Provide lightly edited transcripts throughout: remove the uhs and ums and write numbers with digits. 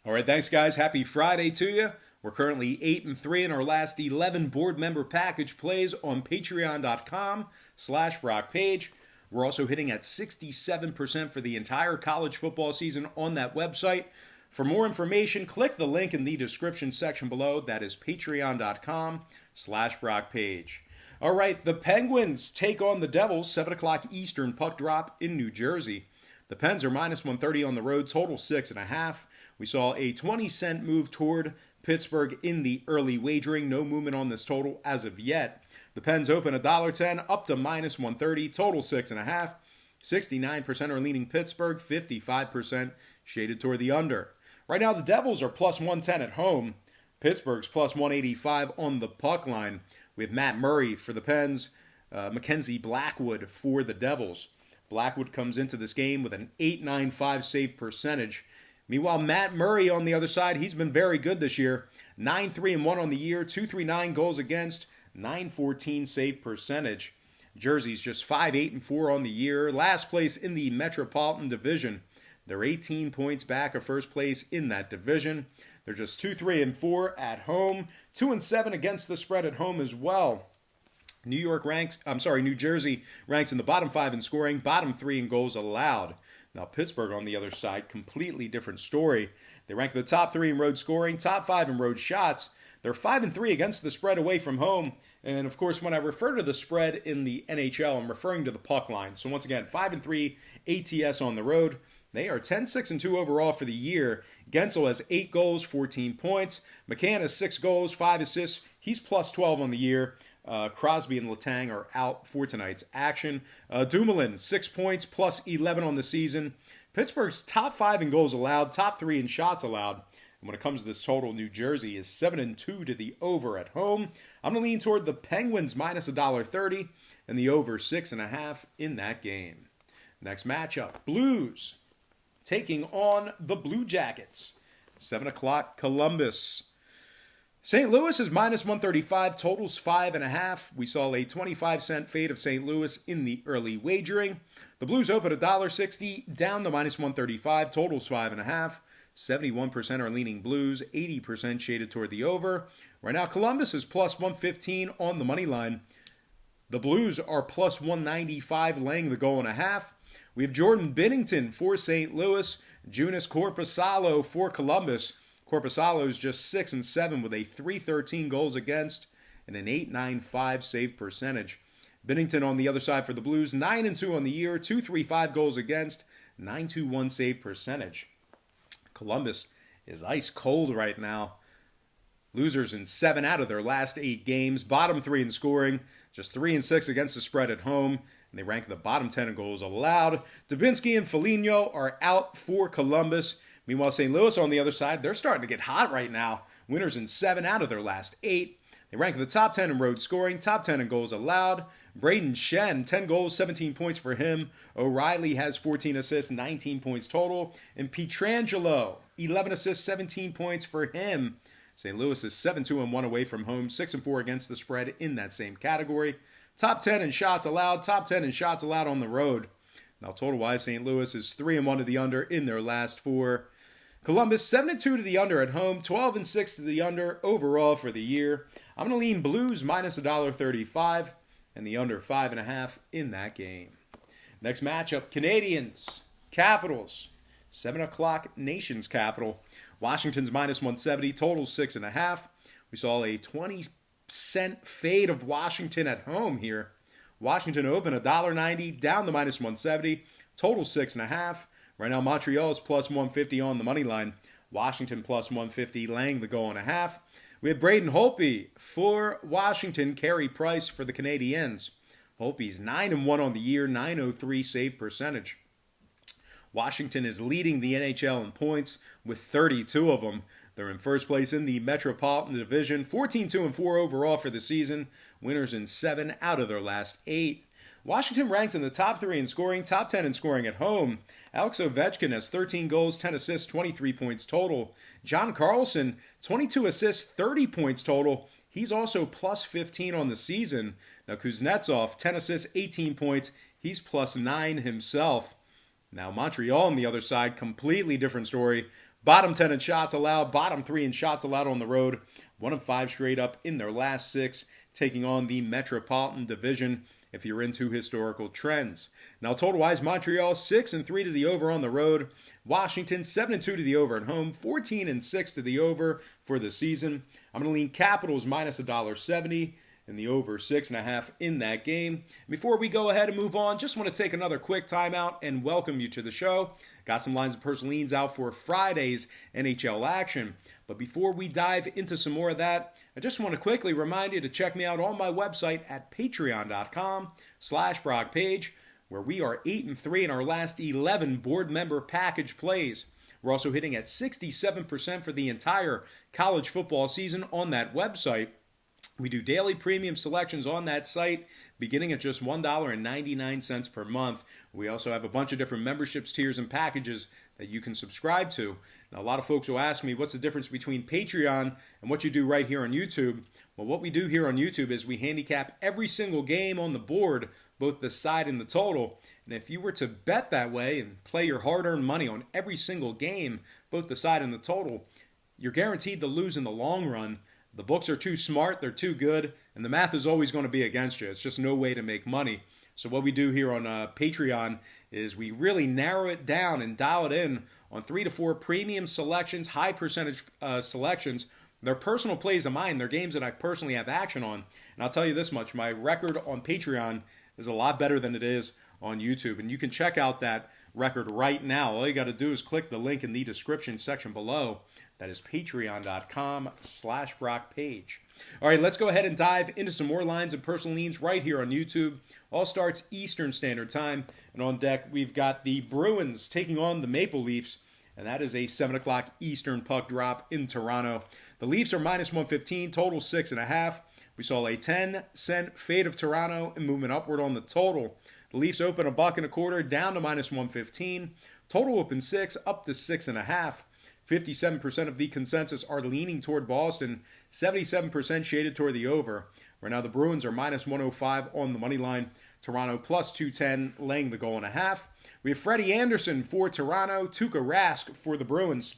All right, thanks, guys. Happy Friday to you. We're currently 8-3 in our last 11 board member package plays on patreon.com/BrockPage. We're also hitting at 67% for the entire college football season on that website. For more information, click the link in the description section below. That is patreon.com/BrockPage. All right, the Penguins take on the Devils, 7 o'clock Eastern puck drop in New Jersey. The Pens are minus 130 on the road, total 6.5. We saw a 20-cent move toward Pittsburgh in the early wagering. No movement on this total as of yet. The Pens open $1.10 up to minus 130, total 6.5. 69% are leaning Pittsburgh, 55% shaded toward the under. Right now, the Devils are plus 110 at home. Pittsburgh's plus 185 on the puck line. We have Matt Murray for the Pens, Mackenzie Blackwood for the Devils. Blackwood comes into this game with an .895 save percentage. Meanwhile, Matt Murray on the other side, he's been very good this year. 9-3-1 on the year, 239 goals against, 914 save percentage. Jersey's just 5-8-4 on the year. Last place in the Metropolitan Division. They're 18 points back of first place in that division. They're just 2-3-4 at home, 2-7 against the spread at home as well. New Jersey ranks in the bottom 5 in scoring, bottom 3 in goals allowed. Now, Pittsburgh on the other side, completely different story. They rank the top 3 in road scoring, top 5 in road shots. They're 5-3 against the spread away from home. And, of course, when I refer to the spread in the NHL, I'm referring to the puck line. So, once again, 5-3 ATS on the road. They are 10-6-2 overall for the year. Gensel has 8 goals, 14 points. McCann has 6 goals, 5 assists. He's plus 12 on the year. Crosby and Letang are out for tonight's action. Dumoulin, 6 points, plus 11 on the season. Pittsburgh's top 5 in goals allowed, top 3 in shots allowed. And when it comes to this total, New Jersey is 7-2 to the over at home. I'm going to lean toward the Penguins minus $1.30 and the over 6.5 in that game. Next matchup, Blues taking on the Blue Jackets. 7 o'clock, Columbus. St. Louis is minus 135, totals 5.5. We saw a 25-cent fade of St. Louis in the early wagering. The Blues open $1.60, down to minus 135, totals 5.5. 71% are leaning Blues, 80% shaded toward the over. Right now, Columbus is plus 115 on the money line. The Blues are plus 195, laying the goal and a half. We have Jordan Binnington for St. Louis, Joonas Korpisalo for Columbus. Korpisalo's just 6-7 with a .313 goals against and an .895 save percentage. Binnington on the other side for the Blues, 9-2 on the year, .235 goals against, .921 save percentage. Columbus is ice cold right now. Losers in 7 out of their last 8 games, bottom 3 in scoring, just 3-6 against the spread at home, and they rank the bottom 10 in goals allowed. Dubinsky and Foligno are out for Columbus. Meanwhile, St. Louis on the other side, they're starting to get hot right now. Winners in 7 out of their last 8. They rank in the top 10 in road scoring, top 10 in goals allowed. Braden Shen, 10 goals, 17 points for him. O'Reilly has 14 assists, 19 points total. And Pietrangelo, 11 assists, 17 points for him. St. Louis is 7-2-1 away from home, 6-4 against the spread in that same category. Top 10 in shots allowed, top 10 in shots allowed on the road. Now, total-wise, St. Louis is 3-1 to the under in their last 4. Columbus, 7-2 to the under at home, 12-6 to the under overall for the year. I'm going to lean Blues minus $1.35 and the under 5.5 in that game. Next matchup, Canadiens, Capitals, 7 o'clock Nation's capital. Washington's minus 170, total 6.5. We saw a 20-cent fade of Washington at home here. Washington open $1.90, down to minus 170, total 6.5. Right now, Montreal is plus 150 on the money line. Washington plus 150, laying the goal and a half. We have Braden Holtby for Washington, Carey Price for the Canadiens. Holtby's 9-1 on the year, .903 save percentage. Washington is leading the NHL in points with 32 of them. They're in first place in the Metropolitan Division, 14-2-4 overall for the season. Winners in 7 out of their last 8. Washington ranks in the top 3 in scoring, top 10 in scoring at home. Alex Ovechkin has 13 goals, 10 assists, 23 points total. John Carlson, 22 assists, 30 points total. He's also plus 15 on the season. Now Kuznetsov, 10 assists, 18 points. He's plus 9 himself. Now Montreal on the other side, completely different story. Bottom 10 in shots allowed, bottom 3 in shots allowed on the road. 1 of 5 straight up in their last 6, taking on the Metropolitan Division if you're into historical trends. Now, total-wise, Montreal 6-3 to the over on the road. Washington 7-2 to the over at home. 14-6 to the over for the season. I'm going to lean Capitals minus $1.70 and the over 6.5 in that game. Before we go ahead and move on, just want to take another quick timeout and welcome you to the show. Got some lines of personal leans out for Friday's NHL action. But before we dive into some more of that, I just want to quickly remind you to check me out on my website at patreon.com/BrockPage, where we are 8-3 in our last 11 board member package plays. We're also hitting at 67% for the entire college football season on that website. We do daily premium selections on that site, beginning at just $1.99 per month. We also have a bunch of different memberships, tiers, and packages that you can subscribe to. Now, a lot of folks will ask me, what's the difference between Patreon and what you do right here on YouTube? Well, what we do here on YouTube is we handicap every single game on the board, both the side and the total. And if you were to bet that way and play your hard-earned money on every single game, both the side and the total, you're guaranteed to lose in the long run. The books are too smart, they're too good, and the math is always going to be against you. It's just no way to make money. So what we do here on Patreon is we really narrow it down and dial it in on 3 to 4 premium selections, high percentage selections. They're personal plays of mine. They're games that I personally have action on. And I'll tell you this much, my record on Patreon is a lot better than it is on YouTube. And you can check out that record right now. All you got to do is click the link in the description section below. That is patreon.com/BrockPage. All right, let's go ahead and dive into some more lines and personal leans right here on YouTube. All starts Eastern Standard Time. And on deck, we've got the Bruins taking on the Maple Leafs. And that is a 7 o'clock Eastern puck drop in Toronto. The Leafs are minus 115, total 6.5. We saw a 10-cent fade of Toronto and movement upward on the total. The Leafs open $1.25 down to minus 115. Total open 6 up to 6.5. 57% of the consensus are leaning toward Boston. 77% shaded toward the over. Right now the Bruins are minus 105 on the money line. Toronto plus 210, laying the goal and a half. We have Freddie Anderson for Toronto. Tuukka Rask for the Bruins.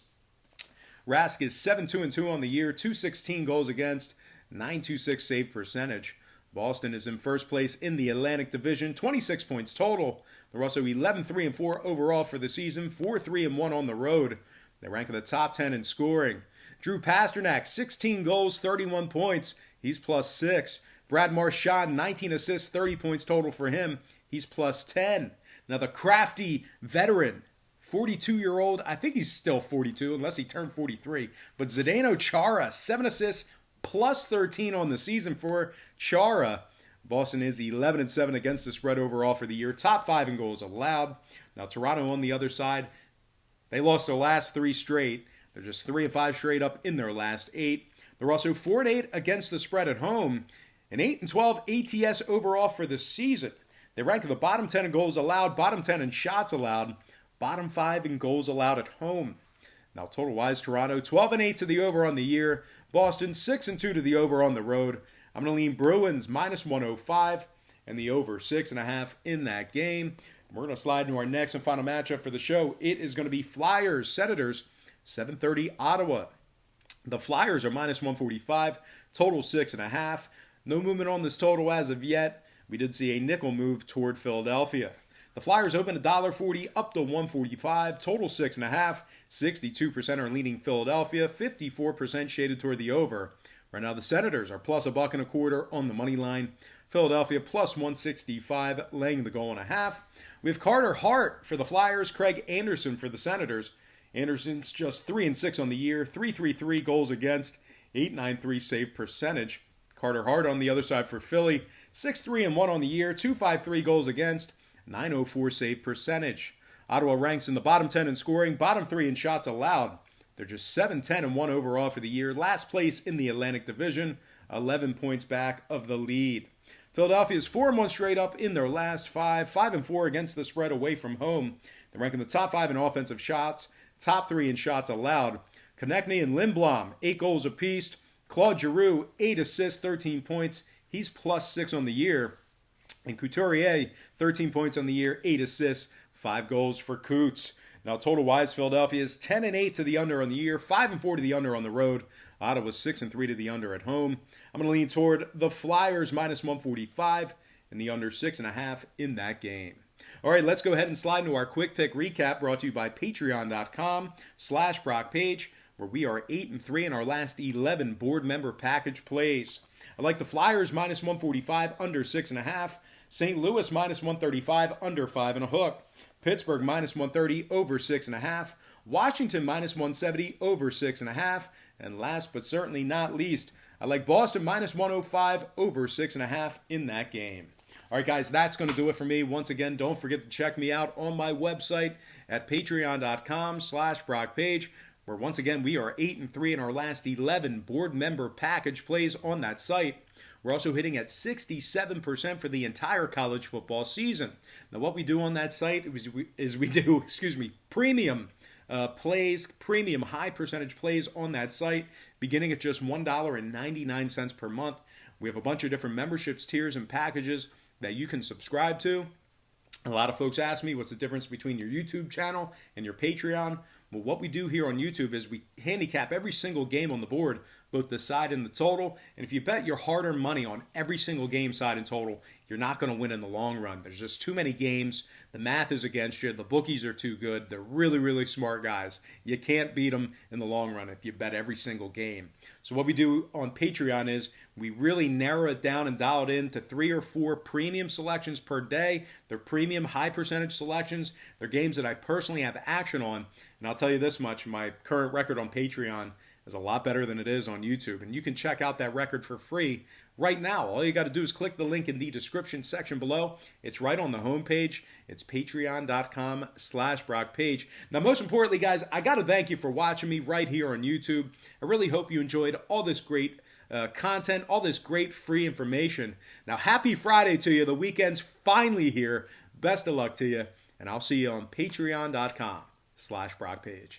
Rask is 7-2-2 on the year. 216 goals against. 926 save percentage. Boston is in first place in the Atlantic Division. 26 points total. They're also 11-3-4 overall for the season. 4-3-1 on the road. They rank in the top 10 in scoring. Drew Pasternak, 16 goals, 31 points. He's plus 6. Brad Marchand, 19 assists, 30 points total for him. He's plus 10. Now the crafty veteran, 42-year-old, I think he's still 42 unless he turned 43. But Zdeno Chara, 7 assists, plus 13 on the season for Chara. Boston is 11-7 against the spread overall for the year. Top 5 in goals allowed. Now Toronto on the other side, they lost their last 3 straight. They're just 3-5 straight up in their last 8. They're also 4-8 against the spread at home. And 8-12 ATS overall for the season. They rank in the bottom 10 in goals allowed, bottom 10 in shots allowed, bottom 5 in goals allowed at home. Now total-wise, Toronto 12-8 to the over on the year. Boston 6-2 to the over on the road. I'm going to lean Bruins minus 105 and the over 6.5 in that game. We're going to slide into our next and final matchup for the show. It is going to be Flyers, Senators, 7:30 Ottawa. The Flyers are minus 145, total 6.5. No movement on this total as of yet. We did see a nickel move toward Philadelphia. The Flyers open $1.40 up to 145, total 6.5. 62% are leaning Philadelphia, 54% shaded toward the over. Right now the Senators are plus $1.25 on the money line. Philadelphia plus 165, laying the goal and a half. We have Carter Hart for the Flyers, Craig Anderson for the Senators. Anderson's just 3-6 on the year, 3.33 goals against, 8.93 save percentage. Carter Hart on the other side for Philly, 6-3-1 on the year, 2.53 goals against, 9.04 save percentage. Ottawa ranks in the bottom 10 in scoring, bottom 3 in shots allowed. They're just 7-10-1 overall for the year. Last place in the Atlantic Division, 11 points back of the lead. Philadelphia is 4-1 straight up in their last 5, 5-4 against the spread away from home. They rank in the top 5 in offensive shots, top 3 in shots allowed. Konechny and Lindblom, 8 goals apiece. Claude Giroux, 8 assists, 13 points. He's plus 6 on the year. And Couturier, 13 points on the year, 8 assists, 5 goals for Coots. Now, total-wise, Philadelphia is 10-8 to the under on the year, 5-4 to the under on the road. Ottawa's 6-3 to the under at home. I'm going to lean toward the Flyers minus 145 and the under 6.5 in that game. All right, let's go ahead and slide into our quick pick recap brought to you by patreon.com/BrockPage, where we are 8-3 in our last 11 board member package plays. I like the Flyers minus 145, under 6.5. St. Louis minus 135, under 5.5. Pittsburgh minus 130, over 6.5. Washington minus 170, over 6.5. And last but certainly not least, I like Boston minus 105, over 6.5 in that game. All right, guys, that's going to do it for me. Once again, don't forget to check me out on my website at patreon.com/BrockPage, where once again we are 8-3 in our last 11 board member package plays on that site. We're also hitting at 67% for the entire college football season. Now, what we do on that site is we do premium plays, premium high percentage plays on that site, beginning at just $1.99 per month. We have a bunch of different memberships, tiers, and packages that you can subscribe to. A lot of folks ask me what's the difference between your YouTube channel and your Patreon. Well, what we do here on YouTube is we handicap every single game on the board, both the side and the total. And if you bet your hard-earned money on every single game, side and total, you're not going to win in the long run. There's just too many games. The math is against you. The bookies are too good. They're really, really smart guys. You can't beat them in the long run if you bet every single game. So what we do on Patreon is we really narrow it down and dial it in to 3 or 4 premium selections per day. They're premium high percentage selections. They're games that I personally have action on. And I'll tell you this much, my current record on Patreon is a lot better than it is on YouTube. And you can check out that record for free right now. All you got to do is click the link in the description section below. It's right on the homepage. It's patreon.com/BrockPage. Now, most importantly, guys, I got to thank you for watching me right here on YouTube. I really hope you enjoyed all this great content, all this great free information. Now, happy Friday to you. The weekend's finally here. Best of luck to you. And I'll see you on patreon.com/BrockPage.